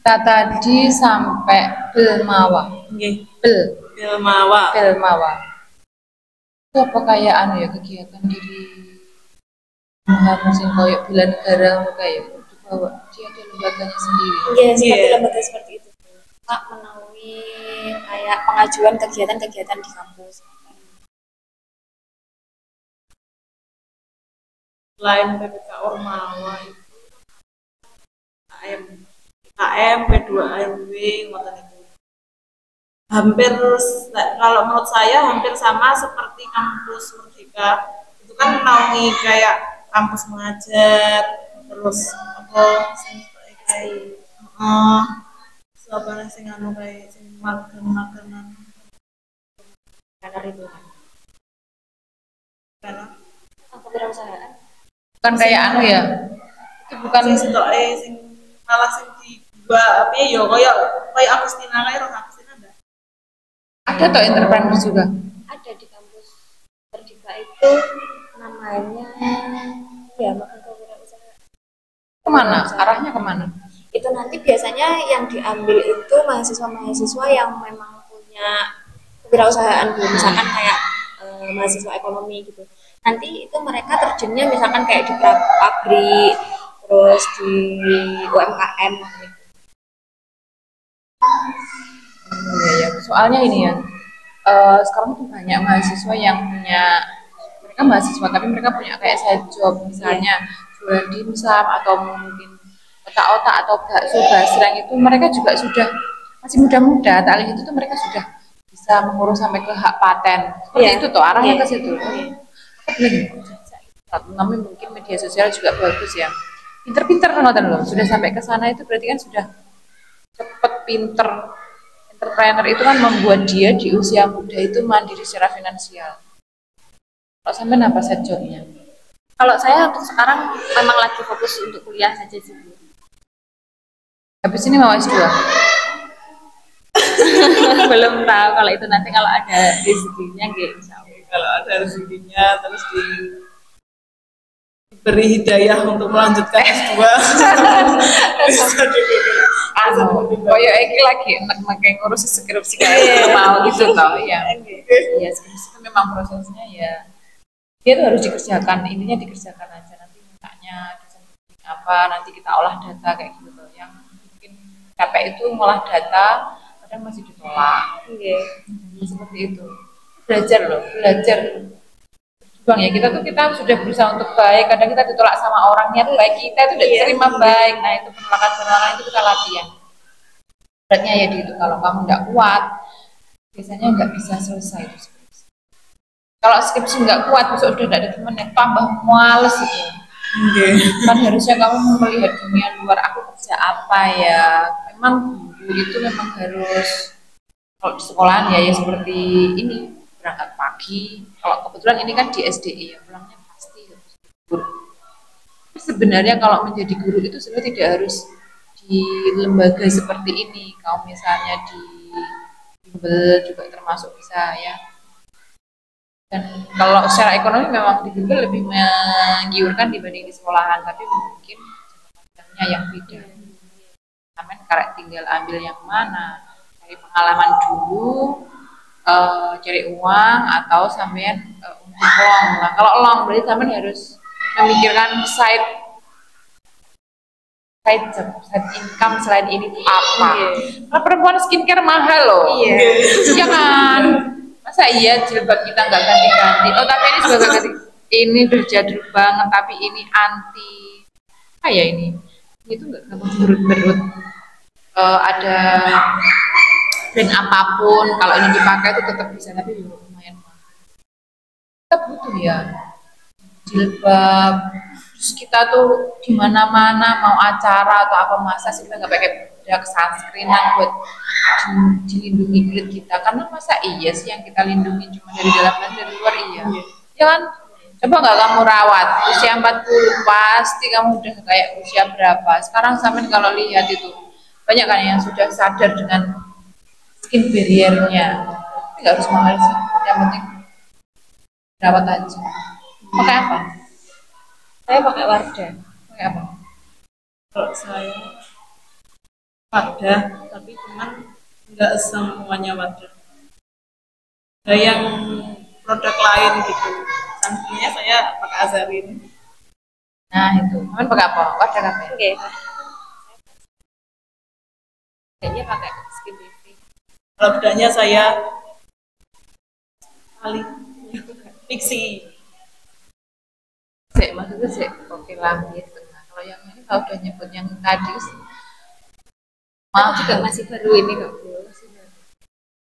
Kita tadi sampai Belmawa. Nggih, Bel, Belmawa. Belmawa. Itu apa kayak anu ya kegiatan diri sing koyo bela negara ngono kayak dibawa dia ada lembaganya sendiri. Iya, seperti Iya. lembaga seperti itu. Kak menaungi kayak pengajuan kegiatan-kegiatan di kampus. Selain PPK Ormawa itu KM, KM P2AMW ngoten itu. Hampir kalau menurut saya hampir sama seperti kampus Merdeka. Itu kan menaungi kayak kampus mengajar, terus apa sing kayak apa sing anu kayak sing magang-magangan Kanar itu. karena Kewirausahaan. Bukan kayak anu ya. Itu bukan sing setoke sing malah sing dibuat piye ya kaya Agustina kae Roh Agustina ndak? ada toh entrepreneur juga. Ada di kampus Merdeka itu namanya ya magang kewirausahaan. Kemana? Arahnya kemana? Itu nanti biasanya yang diambil itu mahasiswa-mahasiswa yang memang punya kewirausahaan dulu, misalkan kayak mahasiswa ekonomi gitu. Nanti itu mereka terjunnya misalkan kayak di pabrik, terus di UMKM gitu. Iya ya. Soalnya ini ya. Sekarang tuh banyak mahasiswa yang punya mereka mahasiswa tapi mereka punya kayak side job misalnya jualan dimsum atau mungkin otak-otak atau bakso basreng itu mereka juga sudah masih muda-muda tak itu tuh mereka sudah bisa mengurus sampai ke hak paten seperti Iya. itu tuh arahnya Iya. ke situ. Tapi mungkin media sosial juga bagus ya pinter-pinter ngoten loh sudah sampai ke sana itu berarti kan sudah cepet pinter. Entrepreneur itu kan membuat dia di usia muda itu mandiri secara finansial. Kalau sampai apa side jobnya? Kalau saya untuk sekarang memang lagi fokus untuk kuliah saja sih. Habis ini mau S2? Belum tahu kalau itu nanti kalau ada rezekinya gitu. Kalau ada rezekinya terus diberi hidayah untuk melanjutkan S2 bisa dipilih. Koyo iki lagi enak-enak ngurus skripsi kayak mau gitu toh ya. Iya, skripsi itu memang prosesnya ya dia tuh harus dikerjakan, intinya dikerjakan aja nanti mintanya desain apa nanti kita olah data kayak gitu tuh. Yang mungkin capek itu ngolah data kadang masih ditolak. Iya. Seperti itu. Belajar loh, belajar. Bang ya kita sudah berusaha untuk baik, kadang kita ditolak sama orangnya tuh baik kita itu tidak diterima baik. Nah itu penolakan itu kita latihan. Beratnya ya di itu kalau kamu nggak kuat, biasanya nggak bisa selesai itu skripsi. Kalau skripsi nggak kuat, besok udah nggak ada temen yang tambah males itu. Kan harusnya kamu melihat dunia luar, aku kerja apa ya. Memang guru itu memang harus kalau di sekolahan ya seperti ini berangkat pagi. Kalau kebetulan ini kan di SDI ya pulangnya pasti harus libur. Tapi sebenarnya kalau menjadi guru itu sebenarnya tidak harus di lembaga seperti ini. Kalau misalnya di bimbel juga termasuk bisa ya. Dan kalau secara ekonomi memang di bimbel lebih menggiurkan dibanding di sekolahan, tapi mungkin jabatannya yang beda. Sampai karek tinggal ambil yang mana, cari pengalaman dulu, cari uang atau sampean untuk long. Nah, kalau long berarti sampean harus memikirkan side job, side income selain ini tuh apa? Karena perempuan skincare mahal loh. Iya kan? Masa iya jilbab kita nggak ganti-ganti? Oh tapi ini juga nggak ganti. Ini udah jadul banget tapi ini anti. Kayak ini itu nggak gampang berut-berut. Ada brand apapun kalau ini dipakai itu tetap bisa tapi lumayan mahal. Kita butuh ya jilbab. Terus kita tuh di mana-mana mau acara atau apa masa sih kita nggak pakai produk sunscreenan buat dilindungi kulit kita karena masa iya sih yang kita lindungi cuma dari dalam dan dari luar iya ya kan coba nggak kamu rawat usia 40 pasti kamu udah kayak usia berapa sekarang sampai kalau lihat itu banyak kan yang sudah sadar dengan skin barrier-nya nggak harus mahal sih yang penting rawat aja pakai apa? Saya pakai Wardah. Pakai apa? Kalau saya wadah, tapi cuman nggak semuanya wadah. Ada yang produk lain gitu. Sampingnya saya pakai Azarin. Nah itu, kan pakai apa? Wadah apa ya? Oke. Kayaknya pakai skin beauty. Kalau bedanya saya kali fiksi. Maksudnya sih, oke lah gitu. Nah, kalau yang ini kalau udah nyebut yang tadi, Aku juga masih baru ini kok Bu.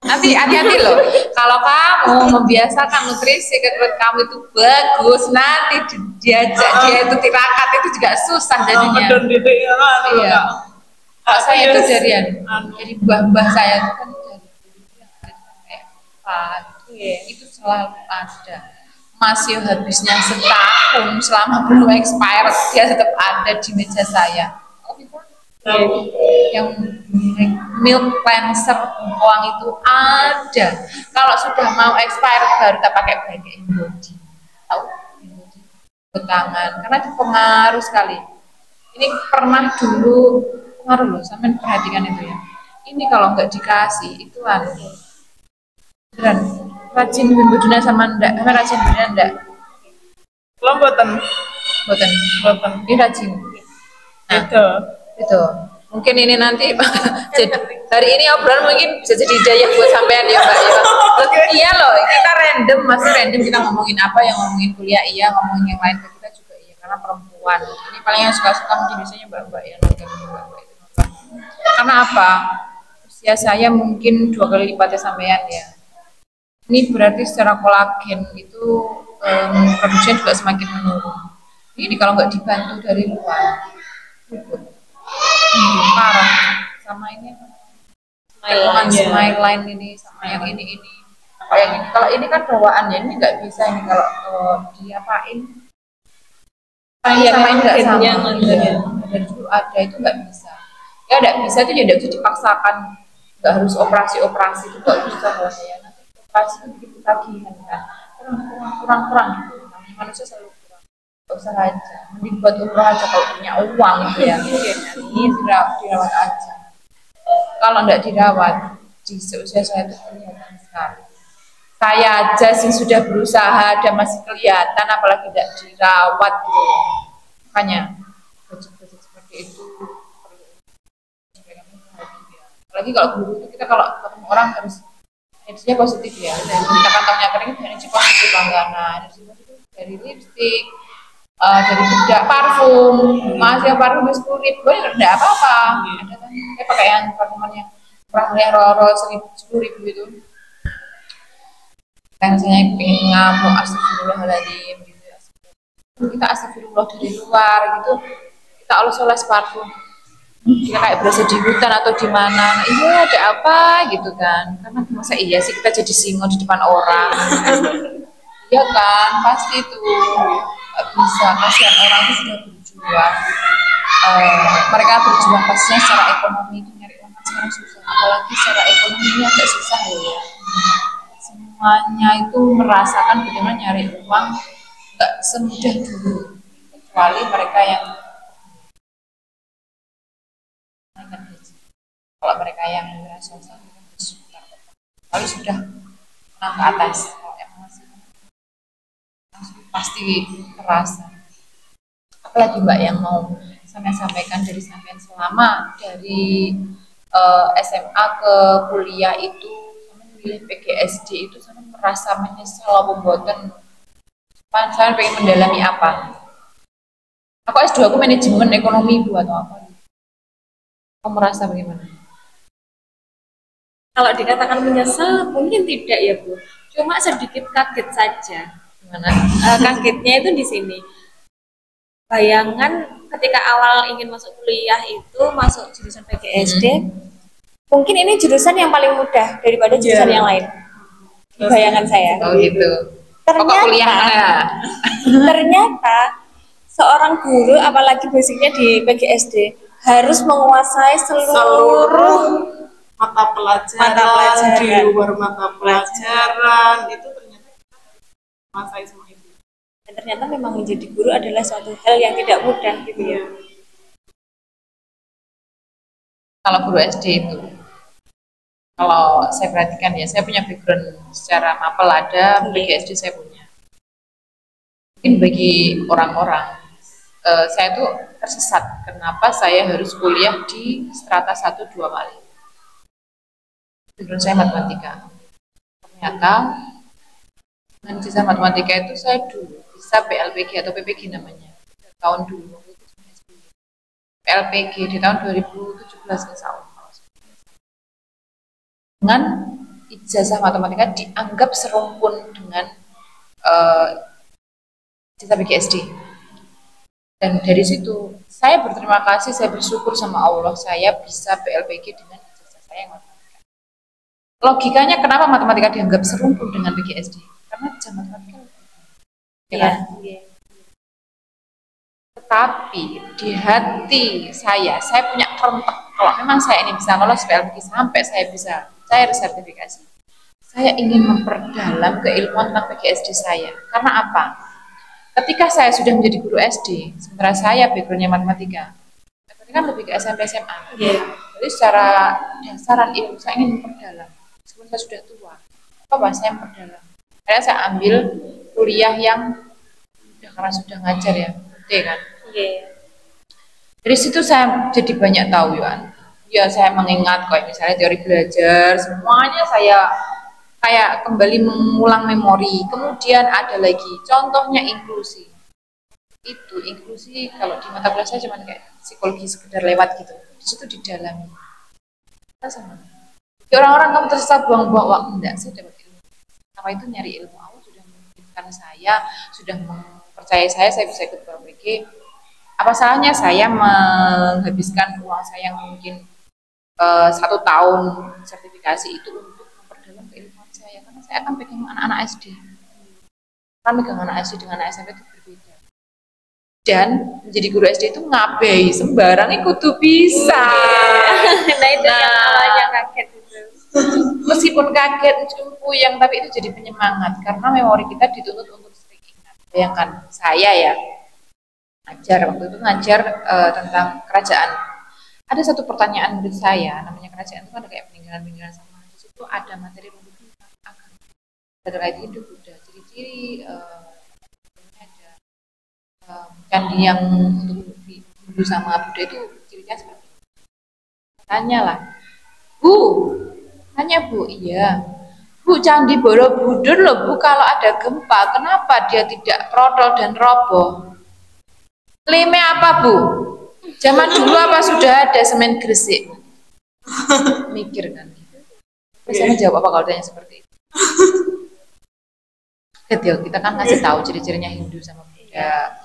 nanti hati-hati loh. Kalau kamu membiasakan nutrisi ke kulit kamu itu bagus, nanti diajak dia itu tirakat itu juga susah jadinya. Medon titik ya kan. Iya. Kalau saya itu dari mbah-mbah saya itu kan dari itu selalu ada. Masih habisnya setahun selama belum expired dia tetap ada di meja saya. Yang milk cleanser bengkoang itu ada. Kalau sudah mau expired baru kita pakai body. Tahu? Buat tangan karena itu pengaruh sekali. Ini pernah dulu pengaruh loh, sampai perhatikan itu ya. Ini kalau nggak dikasih itu beneran rajin bendina sama ndak, rajin bendina ndak. Kalau buatan Ini rajin. Nah, itu mungkin ini nanti jadi hari ini obrolan mungkin bisa jadi hidayah buat sampean ya Mbak ya. Iya loh, kita masih random kita ngomongin apa, yang ngomongin kuliah iya, ngomongin yang lain ke kita juga iya, karena perempuan ini paling yang suka-suka mungkin biasanya mbak-mbak ya nonton. Karena apa? Usia saya mungkin 2 kali lipatnya sampean ya. Ini berarti secara kolagen itu produksinya juga semakin menurun. Ini kalau nggak dibantu dari luar, parah. Sama ini Smile ini sama yang ini. Kayak ini. Kalau ini kan bawaan ya, ini nggak bisa ini kalau diapain. Sama ini nggak sama. Dan dulu ada itu nggak bisa. Ya nggak bisa itu ya nggak bisa dipaksakan. Nggak harus operasi itu nggak bisa kalau saya. Operasi itu bikin ketagihan kan. Kurang gitu. Manusia selalu kurang. Gak usah aja. Mending buat umroh aja kalau punya uang gitu ya. Ini dirawat aja. Kalau nggak dirawat di usia saya itu kelihatan sekali. Saya aja sih sudah berusaha dan masih kelihatan, apalagi tidak dirawat gitu. Makanya baju-baju seperti itu perlu. Apalagi kalau guru itu kita kalau ketemu orang harus energinya positif ya. Dan kita kantongnya kering energi positif langganan. Energi positif dari lipstick, dari bedak parfum, masih parfum 10.000 ya enggak apa-apa. Ada kan saya pakai yang parfuman yang murah roro 10.000 itu. Kan saya pengen ngamuk astagfirullahaladzim gitu ya. Kita astagfirullah dari luar gitu, kita oles parfum. Kita kayak berasa di hutan atau di mana, iya ada apa gitu kan, karena masa iya sih kita jadi singo di depan orang. Iya kan, pasti itu nggak bisa, kasihan orang itu sudah berjuang. Mereka berjuang pastinya secara ekonomi itu nyari uang sekarang susah, apalagi secara ekonominya agak susah ya. Semuanya itu merasakan bagaimana nyari uang nggak semudah dulu, kecuali mereka yang kalau mereka yang swasta lalu sudah menang ke atas. Kalau yang masih pasti terasa. Apalagi Mbak yang mau sampaikan dari sampean selama dari SMA ke kuliah itu sama memilih PGSD itu sama merasa menyesal apa mboten? Saya pengen mendalami apa? Aku S2 aku manajemen ekonomi Bu atau apa? Kamu merasa bagaimana? Kalau dikatakan menyesal mungkin tidak ya Bu, cuma sedikit kaget saja. Gimana? Kagetnya itu di sini. Bayangan ketika awal ingin masuk kuliah itu masuk jurusan PGSD, mungkin ini jurusan yang paling mudah daripada jurusan yang lain. Bayangan saya. Oh gitu. Ternyata seorang guru, apalagi basicnya di PGSD, harus menguasai seluruh mata pelajaran, di luar mata pelajaran itu ternyata menguasai semua itu. Dan ternyata memang menjadi guru adalah suatu hal yang tidak mudah gitu ya. Kalau guru SD itu, kalau saya perhatikan ya, saya punya background secara mapel ada, bagi SD saya punya. Mungkin bagi orang-orang, saya tuh tersesat. Kenapa saya harus kuliah di strata 1-2 kali? Background saya matematika. Ternyata dengan sisa matematika itu saya dulu bisa PLPG atau PPG namanya. Tahun dulu itu PLPG di tahun 2017 insya Allah. Dengan ijazah matematika dianggap serumpun dengan ijazah PGSD. Dan dari situ saya berterima kasih, saya bersyukur sama Allah saya bisa PLPG dengan ijazah saya yang matematika. Logikanya kenapa matematika dianggap serumpun dengan PGSD? Karena ijazah matematika ya kan? Tetapi di hati saya punya kerentek kalau memang saya ini bisa lolos PLPG sampai saya bisa cair sertifikasi. Saya ingin memperdalam keilmuan tentang PGSD saya. Karena apa? Ketika saya sudah menjadi guru SD, sementara saya backgroundnya matematika, berarti kan lebih ke SMP SMA. Jadi secara dasaran ilmu saya ingin memperdalam. Meskipun saya sudah tua, apa saya memperdalam? Saya ambil kuliah yang karena sudah ngajar ya, kan? Dari situ saya jadi banyak tahu ya saya mengingat kayak misalnya teori belajar, semuanya saya kayak kembali mengulang memori. Kemudian ada lagi contohnya inklusi. Itu inklusi kalau di mata kuliah saya cuma kayak psikologi sekedar lewat gitu. Di situ didalami. Kita sama. Jadi orang-orang kamu tersesat buang-buang waktu, enggak, saya dapat ilmu. Apa itu nyari ilmu? Allah sudah memungkinkan saya, sudah mempercayai saya bisa ikut PLPG. Apa salahnya saya menghabiskan uang saya yang mungkin 1 tahun sertifikasi itu untuk memperdalam keilmuan saya, karena saya akan pegang anak-anak SD. Karena pegang anak SD dengan anak SMP itu berbeda. Dan menjadi guru SD itu ngabai sembarang ikut tuh bisa. Nah itu yang awalnya kaget itu. Meskipun kaget, yang tapi itu jadi penyemangat karena memori kita dituntut untuk sering ingat. Bayangkan saya ya waktu itu ngajar tentang kerajaan. Ada satu pertanyaan menurut saya, namanya kerajaan itu ada kayak peninggalan-peninggalan sama. Di situ ada materi untuk agama. Terkait Hindu Buddha, ciri-ciri ada candi yang untuk Hindu sama Buddha itu cirinya seperti itu. Tanyalah, tanya Bu, iya. Bu, Candi Borobudur loh Bu, kalau ada gempa, kenapa dia tidak protol dan roboh? Klaimnya apa Bu? Zaman dulu apa sudah ada semen Gresik? Mikir kan. Biasanya jawab apa kalau tanya seperti itu? Kita kan ngasih tahu ciri-cirinya Hindu sama Buddha.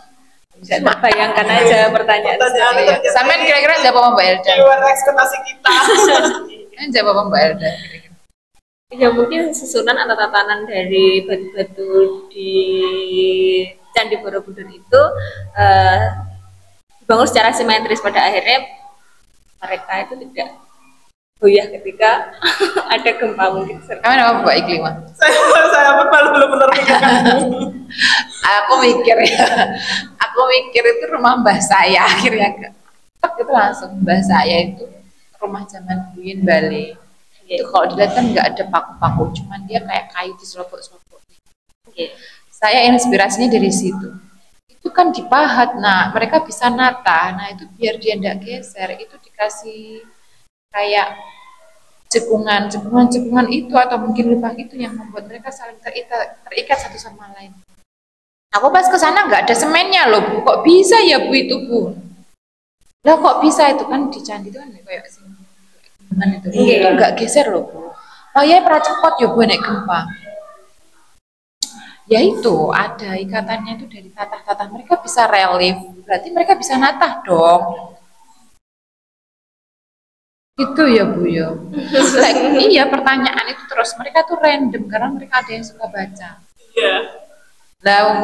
Bisa bayangkan aja pertanyaan ya. Samen kira-kira jawab apa Mbak Elda? Luar ekspektasi kita. Jawab apa Mbak Elda? Ya mungkin susunan atau tatanan dari batu-batu di Candi Borobudur itu dibangun secara simetris, pada akhirnya mereka itu tidak goyah ketika ada gempa mungkin. Kamu apa Mbak Iklima? Saya belum benar Aku mikir itu rumah mbah saya akhirnya itu langsung mbah saya itu rumah zaman Buin Bale. Itu kalau dilihat kan nggak ada paku-paku, cuman dia kayak kayu diselopok-selopok. Saya inspirasinya dari situ. Itu kan dipahat, nah mereka bisa nata, nah itu biar dia tidak geser, itu dikasih kayak cekungan itu atau mungkin lubang itu yang membuat mereka saling terikat satu sama lain. Aku pas ke sana nggak ada semennya loh Bu, kok bisa ya Bu itu Bu? Lah kok bisa itu kan di candi itu kan kayak itu nggak geser loh Bu. Oh ya pracepot ya Bu naik gempa. Ya itu ada ikatannya itu dari tatah-tatah, mereka bisa relief, berarti mereka bisa natah dong. Itu ya Bu ya. Iya pertanyaan itu terus mereka tuh random karena mereka ada yang suka baca. Iya. Lalu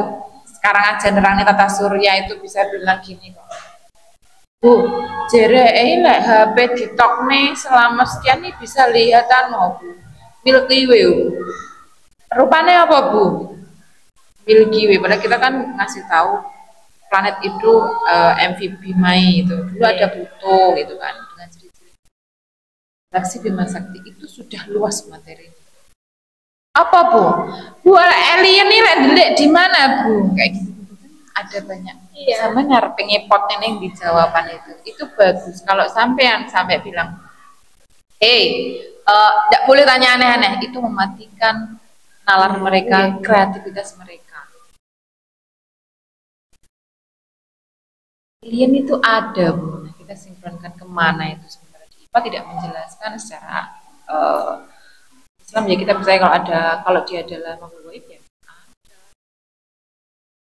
sekarang aja nerangnya tata surya itu bisa bilang gini kok. Bu, jere lek HP ditok nih selama sekian nih bisa lihatan mau Bu. Milky Way. Rupanya apa Bu? Milky Way, padahal kita kan ngasih tahu planet itu MVP Mai itu dulu ada Pluto gitu kan dengan ciri-ciri Laksi Bima Sakti itu sudah luas materi. Apa Bu? Bu alien ini delik di mana Bu? Kayak gitu. Ada banyak. Sama ngarep ngepot neneng di jawaban itu bagus. Kalau sampean sampai bilang, tidak boleh tanya aneh-aneh, itu mematikan nalar mereka, kreativitas mereka. Alien itu ada Bu. Nah, kita sinkronkan kemana itu sebenarnya. IPA tidak menjelaskan secara Islam ya, kita percaya kalau dia adalah makhluk gaib ya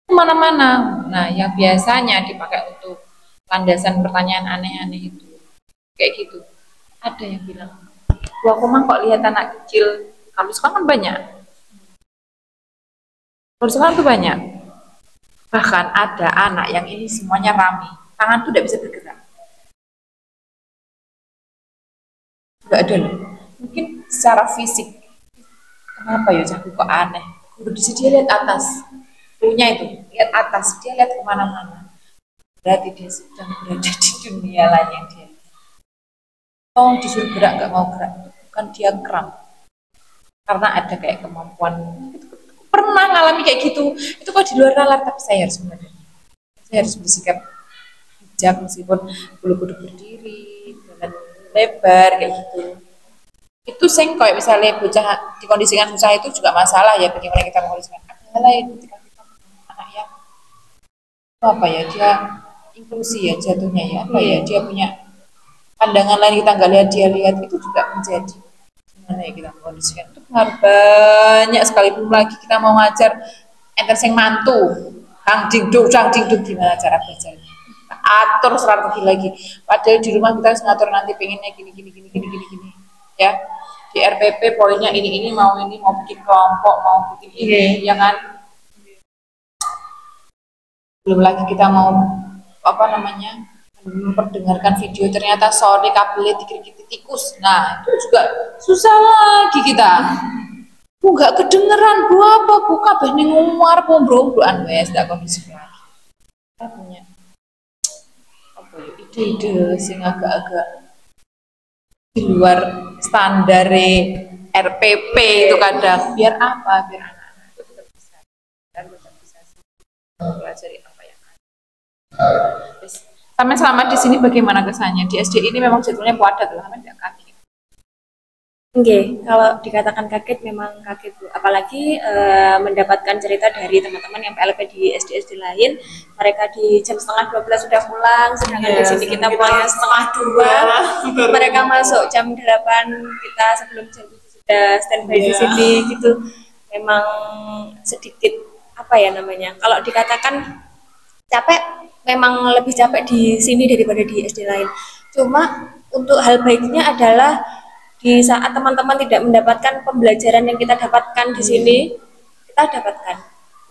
kemana-mana. Nah, yang biasanya dipakai untuk landasan pertanyaan aneh-aneh itu kayak gitu. Ada yang bilang, "Wah, aku mah kok lihat anak kecil." Kalau sekarang kan banyak. Kalau sekarang tuh banyak. Bahkan ada anak yang ini semuanya rame, tangan tuh tidak bisa bergerak. Enggak ada loh. Mungkin secara fisik. Kenapa ya Cahku kok aneh? Udah di sini dia lihat atas. Punya itu, lihat atas, dia lihat kemana-mana. Berarti dia sedang berada di dunia lain yang dia. Oh, disuruh gerak nggak mau gerak, bukan dia kram. Karena ada kayak kemampuan. Pernah ngalami kayak gitu. Itu kok di luar nalar, tapi saya harus menyadari. Saya harus bersikap bijak meskipun bulu kuduk berdiri, jalan lebar kayak gitu. Itu sing kayak misalnya bocah dikondisikan susah itu juga masalah ya, bagaimana kita mengkondisikan. Ada lain ketika kita anak yang apa ya, dia inklusi ya jatuhnya ya, apa ya, dia punya pandangan lain kita nggak lihat, dia lihat, itu juga menjadi gimana ya kita mengkondisikan. Itu harus banyak sekali. Belum lagi kita mau ngajar enter sing mantu hang dingduk gimana cara belajarnya, atur strategi lagi. Padahal di rumah kita harus ngatur nanti pengennya gini ya. Di RPP poinnya ini mau bikin kelompok, mau bikin ini ya kan. Belum lagi kita mau memperdengarkan video, ternyata sorry kabelnya dikit-dikit tikus. Nah, itu juga susah lagi kita. Bu nggak kedengeran Bu, apa Bu kabeh ning ngomar pombro-pombroan wes ndak kondisi lagi. Kita punya apa ya, ide-ide sing agak-agak di luar standar RPP itu kadang. Biar apa? Biar anak-anak itu tetap bisa mempelajari apa yang ada. Sama selama di sini bagaimana kesannya? Di SD ini memang jadwalnya padat loh, sama tidak kaget? Oke, kalau dikatakan kaget memang kaget Bu. Apalagi mendapatkan cerita dari teman-teman yang PLP di SD-SD lain, mereka di jam 11:30 sudah pulang, sedangkan di sini kita pulangnya 1:30. Mereka masuk jam 8, kita sebelum jam 7 sudah standby di sini gitu. Memang sedikit apa ya namanya? Kalau dikatakan capek, memang lebih capek di sini daripada di SD lain. Cuma untuk hal baiknya adalah di saat teman-teman tidak mendapatkan pembelajaran yang kita dapatkan di sini, kita dapatkan.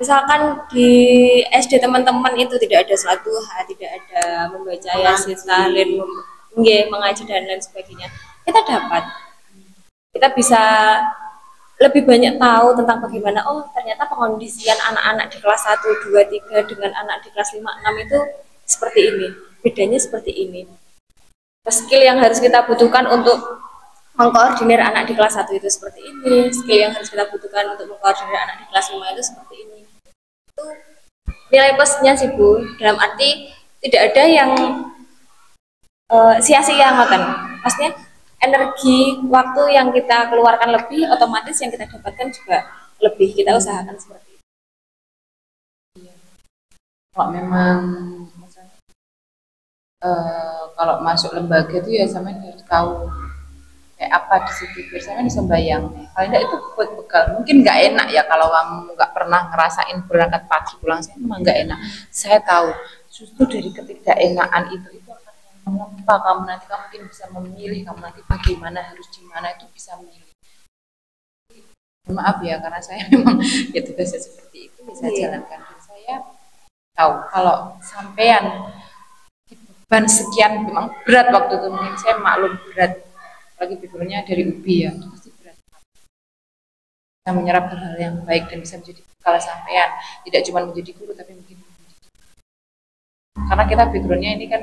Misalkan di SD teman-teman itu tidak ada salat duha, tidak ada membaca yasin, tahlil, mengaji dan lain sebagainya. Kita dapat. Kita bisa lebih banyak tahu tentang bagaimana ternyata pengondisian anak-anak di kelas 1, 2, 3 dengan anak di kelas 5, 6 itu seperti ini. Bedanya seperti ini. Skill yang harus kita butuhkan untuk mengkoordinir anak di kelas 1 itu seperti ini, skill yang harus kita butuhkan untuk mengkoordinir anak di kelas 5 itu seperti ini. Itu nilai plusnya sih Bu, dalam arti tidak ada yang sia-sia ngoten. Maksudnya energi, waktu yang kita keluarkan lebih, otomatis yang kita dapatkan juga lebih. Kita usahakan seperti itu. Kalau memang kalau masuk lembaga itu ya sama harus tahu kayak apa di situ, biasanya bisa bayang. Kalau enggak itu buat bekal. Mungkin nggak enak ya kalau kamu nggak pernah ngerasain berangkat pagi pulang siang, memang nggak enak. Saya tahu justru dari ketidakenaan itu akan mengapa kamu nanti, kamu mungkin bisa memilih kamu nanti bagaimana, harus di mana, itu bisa memilih. Maaf ya karena saya memang ya tugasnya seperti itu, bisa jalankan. Dan saya tahu kalau sampean beban sekian memang berat waktu itu, mungkin saya maklum berat. Lagi pikirnya dari UBI ya, itu pasti berat. Bisa menyerap hal yang baik dan bisa menjadi bekal sampean, tidak cuma menjadi guru tapi mungkin karena kita backgroundnya ini kan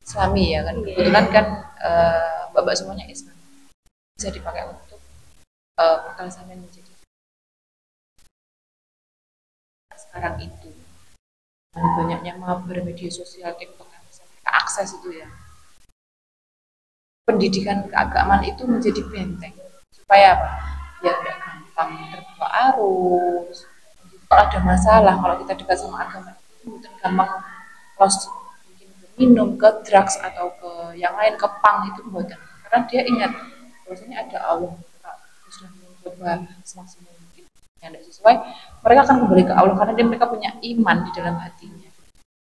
Islami ya kan, kebetulan kan Mbak bapak-bapak semuanya Islam, bisa dipakai untuk bekal sampean menjadi sekarang itu. Banyaknya mabar media sosial, TikTok yang bisa mereka akses itu ya. Pendidikan keagamaan itu menjadi benteng supaya apa? Biar tidak gampang terbawa arus. Kalau ada masalah, kalau kita dekat sama agama itu mungkin gampang lost, mungkin minum ke drugs atau ke yang lain, ke pang itu buatan. Karena dia ingat bahwasanya ada Allah, sudah mencoba semaksimal mungkin yang tidak sesuai, mereka akan kembali ke Allah karena mereka punya iman di dalam hatinya.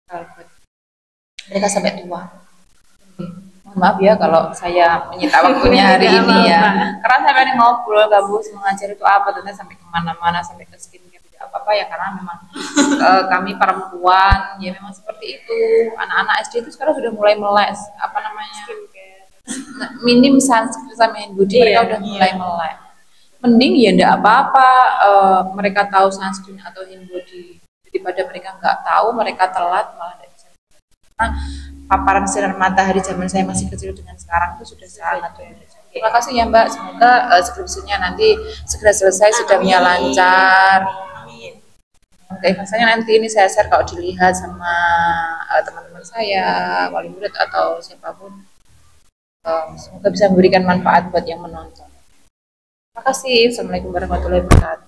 Kalau mereka sampai tua. Mohon maaf ya kalau saya menyita waktunya hari ini ya. Karena saya ini ngobrol, gabus mengajar itu apa, ternyata sampai kemana-mana, sampai ke skincare tidak apa-apa ya, karena memang kami perempuan ya memang seperti itu. Anak-anak SD itu sekarang sudah mulai melek apa namanya skincare, minim sunscreen sama hand body, mereka udah mulai melek. Mending ya enggak apa-apa mereka tahu sunscreen atau hand body daripada mereka nggak tahu, mereka telat malah tidak bisa. Nah, paparan sinar matahari zaman saya masih kecil dengan sekarang itu sudah sangat berbeda. Terima kasih ya Mbak, semoga skripsinya nanti segera selesai, sidangnya lancar. Oke, rasanya nanti ini saya share kalau dilihat sama teman-teman saya, wali murid atau siapapun. Semoga bisa memberikan manfaat buat yang menonton. Terima kasih. Assalamualaikum warahmatullahi wabarakatuh.